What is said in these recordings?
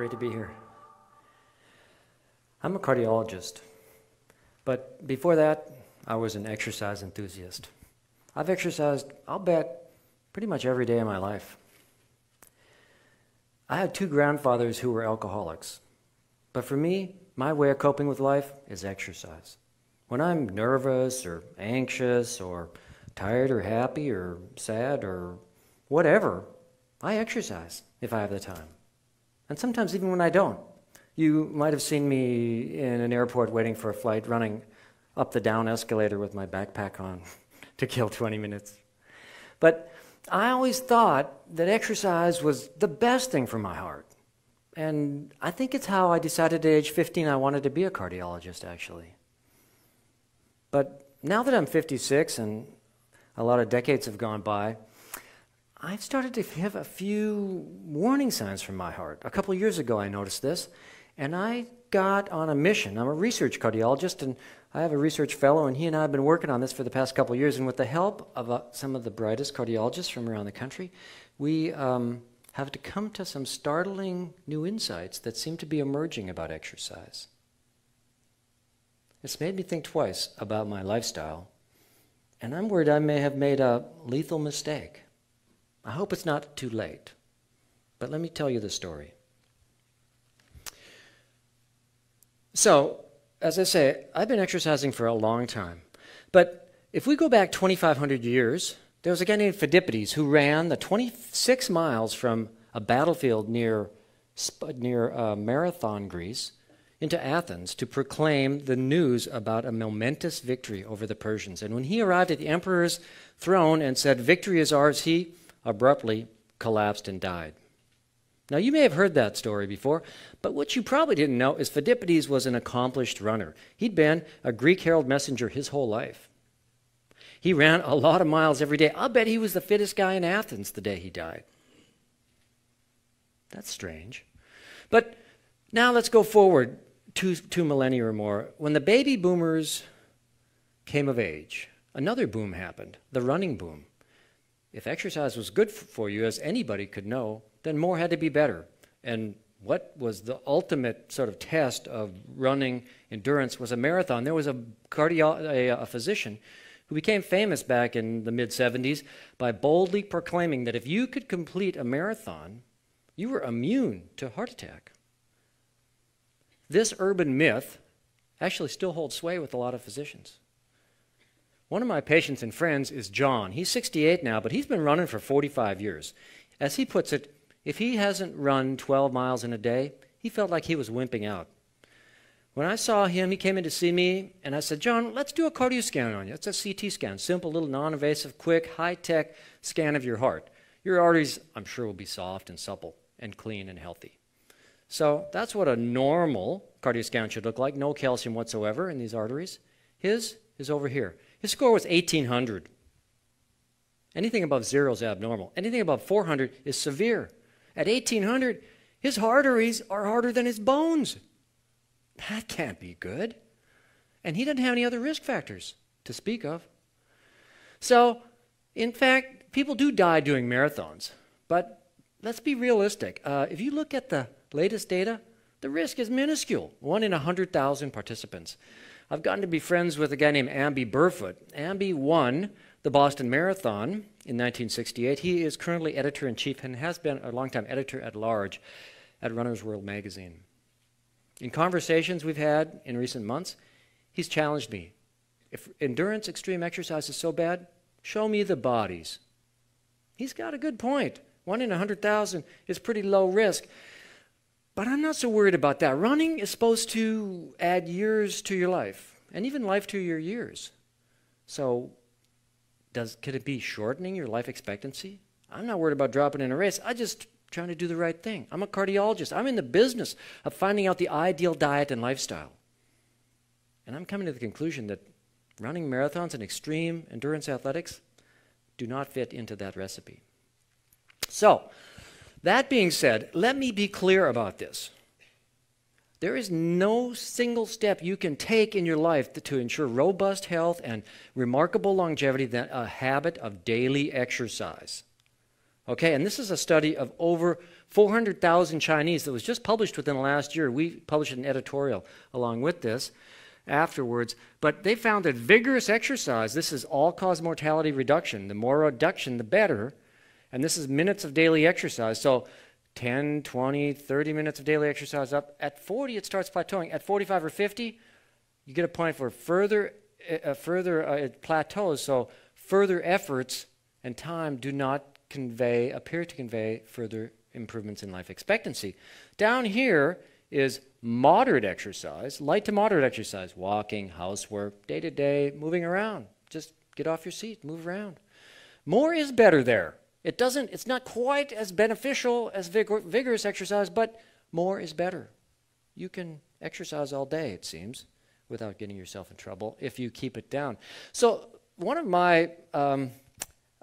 Great to be here. I'm a cardiologist, but before that, I was an exercise enthusiast. I've exercised, I'll bet, pretty much every day of my life. I had two grandfathers who were alcoholics, but for me, my way of coping with life is exercise. When I'm nervous or anxious or tired or happy or sad or whatever, I exercise if I have the time. And sometimes even when I don't. You might have seen me in an airport waiting for a flight, running up the down escalator with my backpack on to kill 20 minutes. But I always thought that exercise was the best thing for my heart. And I think it's how I decided at age 15 I wanted to be a cardiologist, actually. But now that I'm 56 and a lot of decades have gone by, I've started to have a few warning signs from my heart. A couple of years ago I noticed this, and I got on a mission. I'm a research cardiologist, and I have a research fellow, and he and I have been working on this for the past couple of years, and with the help of some of the brightest cardiologists from around the country, we have to come to some startling new insights that seem to be emerging about exercise. It's made me think twice about my lifestyle, and I'm worried I may have made a lethal mistake. I hope it's not too late, but let me tell you the story. So, as I say, I've been exercising for a long time, but if we go back 2,500 years, there was a guy named Phidippides who ran the 26 miles from a battlefield near Marathon, Greece, into Athens to proclaim the news about a momentous victory over the Persians. And when he arrived at the emperor's throne and said, "Victory is ours," he abruptly collapsed and died. Now, you may have heard that story before, but what you probably didn't know is Phidippides was an accomplished runner. He'd been a Greek herald messenger his whole life. He ran a lot of miles every day. I'll bet he was the fittest guy in Athens the day he died. That's strange. But now let's go forward two millennia or more. When the baby boomers came of age, another boom happened, the running boom. If exercise was good for you, as anybody could know, then more had to be better. And what was the ultimate sort of test of running endurance was a marathon. There was a physician who became famous back in the mid-70s by boldly proclaiming that if you could complete a marathon, you were immune to heart attack. This urban myth actually still holds sway with a lot of physicians. One of my patients and friends is John. He's 68 now, but he's been running for 45 years. As he puts it, if he hasn't run 12 miles in a day, he felt like he was wimping out. When I saw him, he came in to see me, and I said, "John, let's do a cardio scan on you. It's a CT scan, simple, little, non-invasive, quick, high-tech scan of your heart. Your arteries, I'm sure, will be soft and supple and clean and healthy." So that's what a normal cardio scan should look like, no calcium whatsoever in these arteries. His is over here. His score was 1,800. Anything above 0 is abnormal. Anything above 400 is severe. At 1,800, his arteries are harder than his bones. That can't be good. And he didn't have any other risk factors to speak of. So, in fact, people do die doing marathons. But let's be realistic. If you look at the latest data, the risk is minuscule, 1 in 100,000 participants. I've gotten to be friends with a guy named Amby Burfoot. Amby won the Boston Marathon in 1968. He is currently editor-in-chief and has been a long-time editor-at-large at Runner's World magazine. In conversations we've had in recent months, he's challenged me. If endurance extreme exercise is so bad, show me the bodies. He's got a good point. 1 in 100,000 is pretty low risk. But I'm not so worried about that. Running is supposed to add years to your life, and even life to your years. So could it be shortening your life expectancy? I'm not worried about dropping in a race. I'm just trying to do the right thing. I'm a cardiologist. I'm in the business of finding out the ideal diet and lifestyle. And I'm coming to the conclusion that running marathons and extreme endurance athletics do not fit into that recipe. So, that being said, let me be clear about this. There is no single step you can take in your life to ensure robust health and remarkable longevity than a habit of daily exercise. Okay, and this is a study of over 400,000 Chinese that was just published within the last year. We published an editorial along with this afterwards. But they found that vigorous exercise, this is all-cause mortality reduction. The more reduction, the better. And this is minutes of daily exercise. So 10, 20, 30 minutes of daily exercise up. At 40, it starts plateauing. At 45 or 50, you get a point where it plateaus. So further efforts and time do not appear to convey further improvements in life expectancy. Down here is moderate exercise, light to moderate exercise, walking, housework, day-to-day, moving around. Just get off your seat, move around. More is better there. It's not quite as beneficial as vigorous exercise, but more is better. You can exercise all day, it seems, without getting yourself in trouble if you keep it down. So one of my,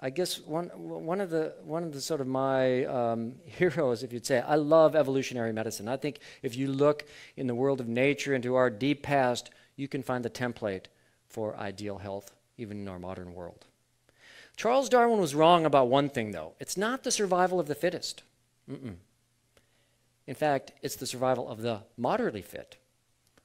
I guess one of the sort of my heroes, if you'd say, I love evolutionary medicine. I think if you look in the world of nature into our deep past, you can find the template for ideal health, even in our modern world. Charles Darwin was wrong about one thing, though. It's not the survival of the fittest. In fact, it's the survival of the moderately fit.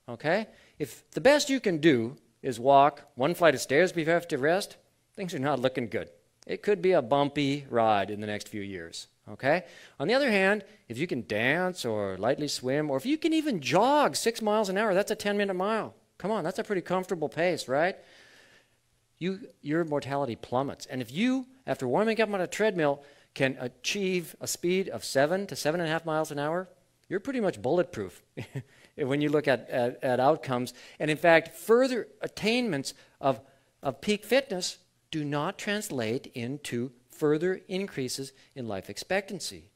Okay? If the best you can do is walk one flight of stairs before you have to rest, things are not looking good. It could be a bumpy ride in the next few years. Okay? On the other hand, if you can dance or lightly swim, or if you can even jog 6 miles an hour, that's a 10-minute mile. Come on, that's a pretty comfortable pace, right? Your mortality plummets. And if you, after warming up on a treadmill, can achieve a speed of 7 to 7.5 miles an hour, you're pretty much bulletproof when you look at outcomes. And in fact, further attainments of peak fitness do not translate into further increases in life expectancy.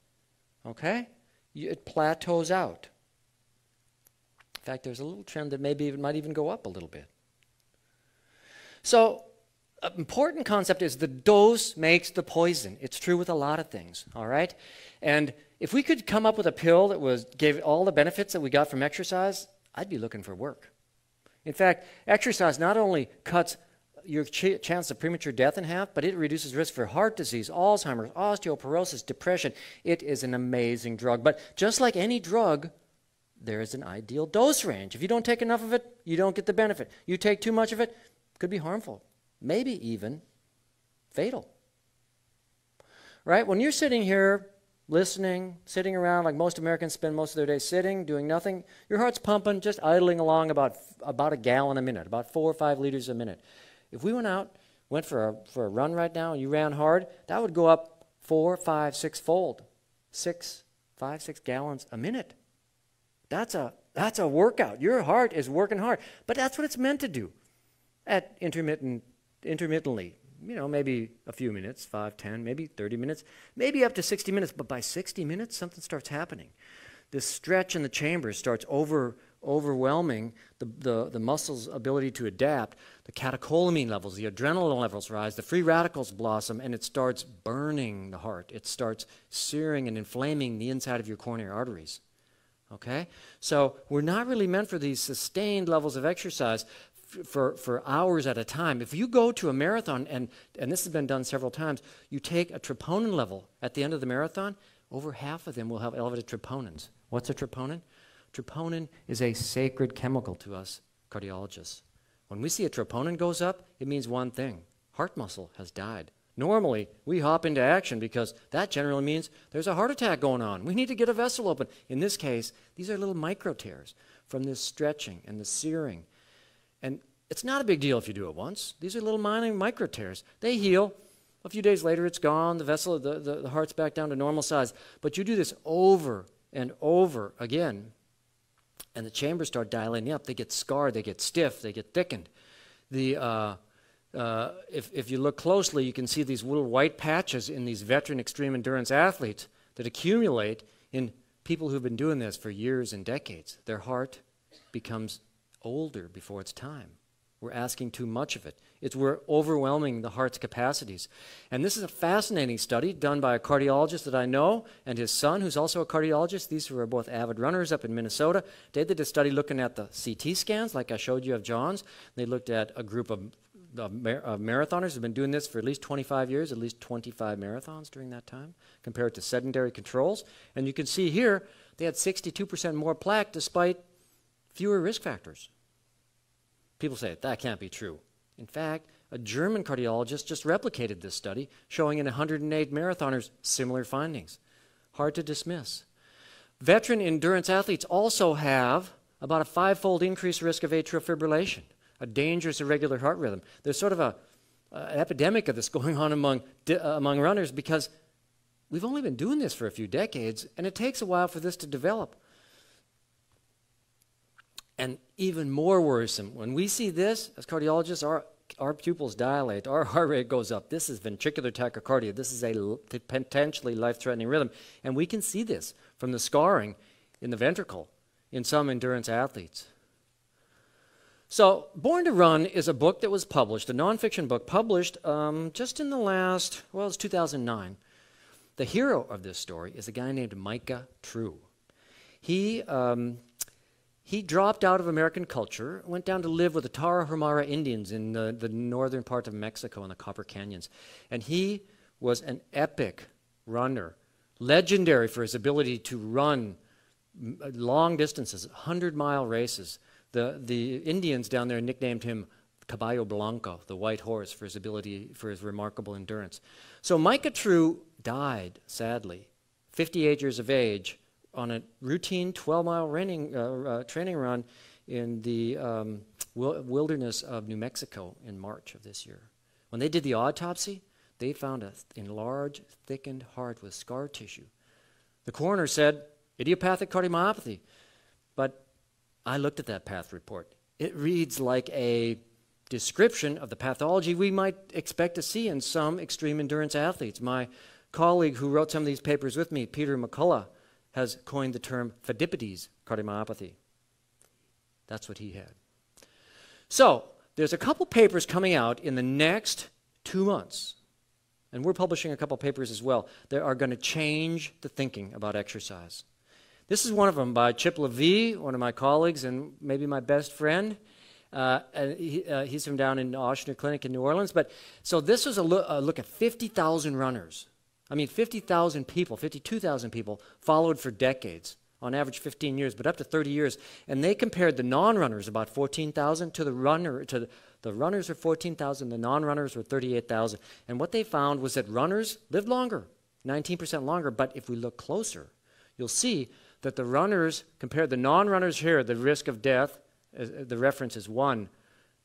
Okay? It plateaus out. In fact, there's a little trend that maybe it might even go up a little bit. So, an important concept is the dose makes the poison. It's true with a lot of things, all right? And if we could come up with a pill that gave all the benefits that we got from exercise, I'd be looking for work. In fact, exercise not only cuts your chance of premature death in half, but it reduces risk for heart disease, Alzheimer's, osteoporosis, depression. It is an amazing drug. But just like any drug, there is an ideal dose range. If you don't take enough of it, you don't get the benefit. You take too much of it, it could be harmful, maybe even fatal. Right? When you're sitting here listening, sitting around like most Americans spend most of their day sitting, doing nothing, your heart's pumping, just idling along about a gallon a minute, about 4 or 5 liters a minute. If we went for a run right now and you ran hard, that would go up 4, 5, 6-fold. 5, 6 gallons a minute. That's a workout. Your heart is working hard. But that's what it's meant to do at intermittently. You know, maybe a few minutes, 5, 10, maybe 30 minutes, maybe up to 60 minutes. But by 60 minutes, something starts happening. This stretch in the chambers starts overwhelming the muscle's ability to adapt. The catecholamine levels, the adrenaline levels rise, the free radicals blossom, and it starts burning the heart. It starts searing and inflaming the inside of your coronary arteries. Okay? So we're not really meant for these sustained levels of exercise for hours at a time. If you go to a marathon, and this has been done several times, you take a troponin level at the end of the marathon, over half of them will have elevated troponins. What's a troponin? Troponin is a sacred chemical to us cardiologists. When we see a troponin goes up, it means one thing: heart muscle has died. Normally, we hop into action because that generally means there's a heart attack going on. We need to get a vessel open. In this case, these are little micro tears from this stretching and the searing. And it's not a big deal if you do it once. These are little minor micro tears. They heal. A few days later, it's gone. The vessel, the heart's back down to normal size. But you do this over and over again, and the chambers start dilating up. They get scarred. They get stiff. They get thickened. If you look closely, you can see these little white patches in these veteran extreme endurance athletes that accumulate in people who've been doing this for years and decades. Their heart becomes older before its time. We're asking too much of it. We're overwhelming the heart's capacities. And this is a fascinating study done by a cardiologist that I know and his son, who's also a cardiologist. These were both avid runners up in Minnesota. They did a study looking at the CT scans, like I showed you of John's. They looked at a group of marathoners have been doing this for at least 25 years, at least 25 marathons during that time, compared to sedentary controls. And you can see here, they had 62% more plaque despite fewer risk factors. People say, that can't be true. In fact, a German cardiologist just replicated this study, showing in 108 marathoners similar findings. Hard to dismiss. Veteran endurance athletes also have about a 5-fold increased risk of atrial fibrillation, a dangerous irregular heart rhythm. There's sort of an epidemic of this going on among runners because we've only been doing this for a few decades, and it takes a while for this to develop. And even more worrisome, when we see this, as cardiologists, our pupils dilate, our heart rate goes up. This is ventricular tachycardia. This is a potentially life-threatening rhythm. And we can see this from the scarring in the ventricle in some endurance athletes. So, Born to Run is a book that was published, a nonfiction book published just in the last, well, it's 2009. The hero of this story is a guy named Micah True. He dropped out of American culture, went down to live with the Tarahumara Indians in the northern part of Mexico in the Copper Canyons. And he was an epic runner, legendary for his ability to run long distances, 100-mile races. The Indians down there nicknamed him Caballo Blanco, the white horse, for his remarkable endurance. So Micah True died, sadly, 58 years of age, on a routine 12-mile training run in the wilderness of New Mexico in March of this year. When they did the autopsy, they found an enlarged, thickened heart with scar tissue. The coroner said, idiopathic cardiomyopathy. But I looked at that path report. It reads like a description of the pathology we might expect to see in some extreme endurance athletes. My colleague who wrote some of these papers with me, Peter McCullough, has coined the term Pheidippides cardiomyopathy. That's what he had. So, there's a couple papers coming out in the next 2 months, and we're publishing a couple papers as well, that are going to change the thinking about exercise. This is one of them by Chip Levy, one of my colleagues and maybe my best friend. He's from down in Ochsner Clinic in New Orleans. But so this was a look at 50,000 runners. I mean, 50,000 people, 52,000 people followed for decades, on average 15 years, but up to 30 years. And they compared the non-runners, about 14,000, to the runners were 14,000, the non-runners were 38,000. And what they found was that runners lived longer, 19% longer. But if we look closer, you'll see that the runners, compared the non-runners here, the risk of death, the reference is 1.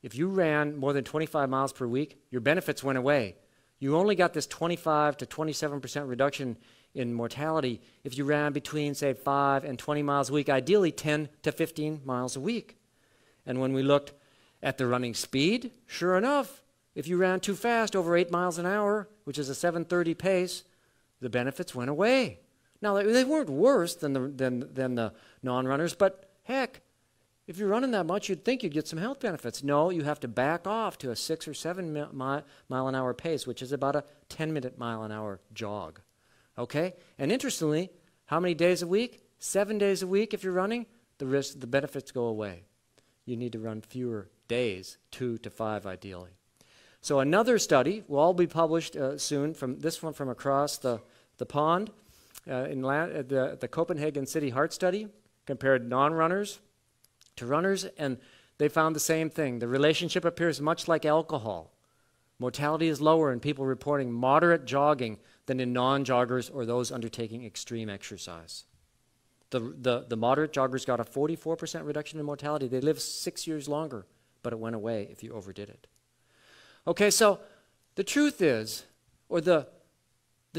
If you ran more than 25 miles per week, your benefits went away. You only got this 25 to 27% reduction in mortality if you ran between, say, 5 and 20 miles a week, ideally 10 to 15 miles a week. And when we looked at the running speed, sure enough, if you ran too fast, over 8 miles an hour, which is a 7:30 pace, the benefits went away. Now, they weren't worse than the non-runners, but heck, if you're running that much, you'd think you'd get some health benefits. No, you have to back off to a 6 or 7 mile an hour pace, which is about a 10-minute mile an hour jog. Okay? And interestingly, how many days a week? 7 days a week if you're running, the benefits go away. You need to run fewer days, 2 to 5 ideally. So another study will all be published soon, from this one from across the pond, the Copenhagen City Heart Study, compared non-runners to runners, and they found the same thing. The relationship appears much like alcohol. Mortality is lower in people reporting moderate jogging than in non-joggers or those undertaking extreme exercise. The moderate joggers got a 44% reduction in mortality. They lived 6 years longer, but it went away if you overdid it. Okay, so the truth is, the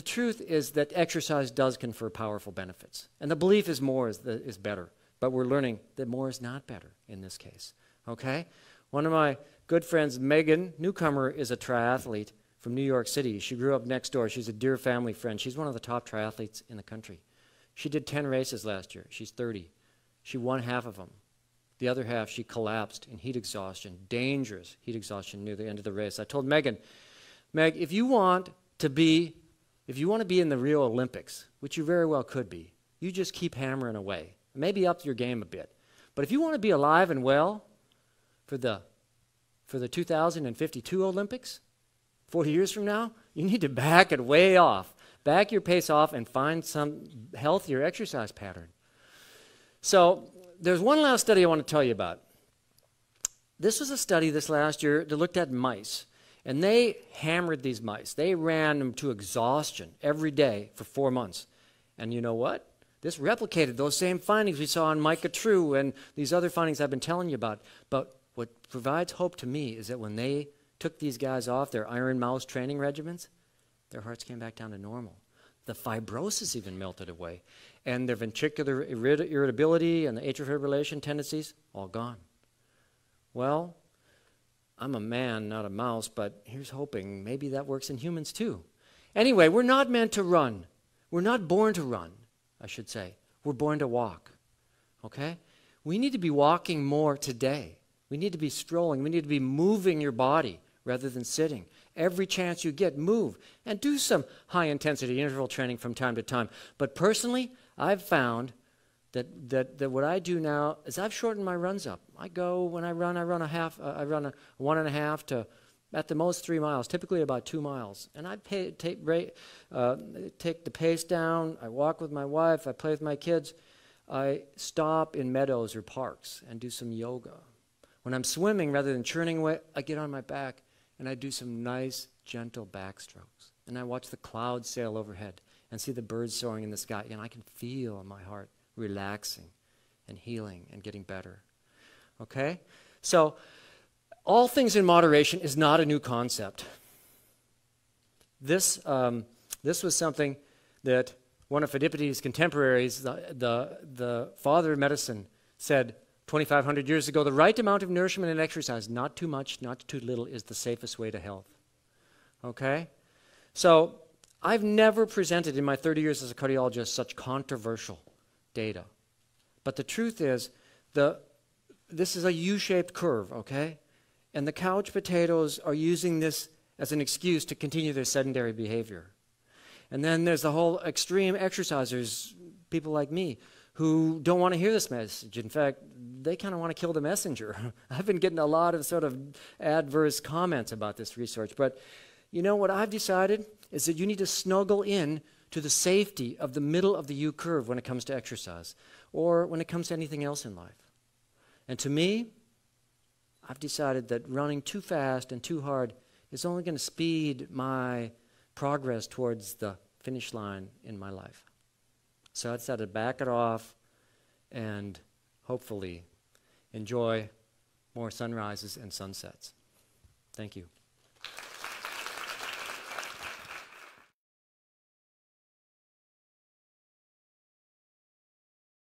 truth is that exercise does confer powerful benefits. And the belief is more is better. But we're learning that more is not better in this case. Okay? One of my good friends, Megan Newcomer, is a triathlete from New York City. She grew up next door. She's a dear family friend. She's one of the top triathletes in the country. She did 10 races last year. She's 30. She won half of them. The other half, she collapsed in heat exhaustion, dangerous heat exhaustion near the end of the race. I told Megan, Meg, if you want to be in the Rio Olympics, which you very well could be, you just keep hammering away. Maybe up your game a bit. But if you want to be alive and well for the for the 2052 Olympics, 40 years from now, you need to back it way off. Back your pace off and find some healthier exercise pattern. So there's one last study I want to tell you about. This was a study this last year that looked at mice. And they hammered these mice. They ran them to exhaustion every day for 4 months. And you know what? This replicated those same findings we saw in Micah True and these other findings I've been telling you about. But what provides hope to me is that when they took these guys off their iron mouse training regimens, their hearts came back down to normal. The fibrosis even melted away. And their ventricular irritability and the atrial fibrillation tendencies, all gone. Well, I'm a man, not a mouse, but here's hoping maybe that works in humans too. Anyway, we're not meant to run. We're not born to run, I should say. We're born to walk, okay? We need to be walking more today. We need to be strolling. We need to be moving your body rather than sitting. Every chance you get, move. And do some high-intensity interval training from time to time. But personally, I've found that what I do now is I've shortened my runs up. I go, when I run a 1.5 to, at the most, 3 miles, typically about 2 miles. And I take the pace down. I walk with my wife. I play with my kids. I stop in meadows or parks and do some yoga. When I'm swimming, rather than churning away, I get on my back and I do some nice, gentle backstrokes. And I watch the clouds sail overhead and see the birds soaring in the sky. And I can feel in my heart relaxing and healing and getting better. Okay? So, all things in moderation is not a new concept. This was something that one of Phidippides' contemporaries, the father of medicine, said 2,500 years ago, the right amount of nourishment and exercise, not too much, not too little, is the safest way to health. Okay? So, I've never presented in my 30 years as a cardiologist such controversial data. But the truth is, this is a U-shaped curve, okay? And the couch potatoes are using this as an excuse to continue their sedentary behavior. And then there's the whole extreme exercisers, people like me, who don't want to hear this message. In fact, they kind of want to kill the messenger. I've been getting a lot of sort of adverse comments about this research. But you know what I've decided is that you need to snuggle in to the safety of the middle of the U-curve when it comes to exercise or when it comes to anything else in life. And to me, I've decided that running too fast and too hard is only going to speed my progress towards the finish line in my life. So I decided to back it off and hopefully enjoy more sunrises and sunsets. Thank you.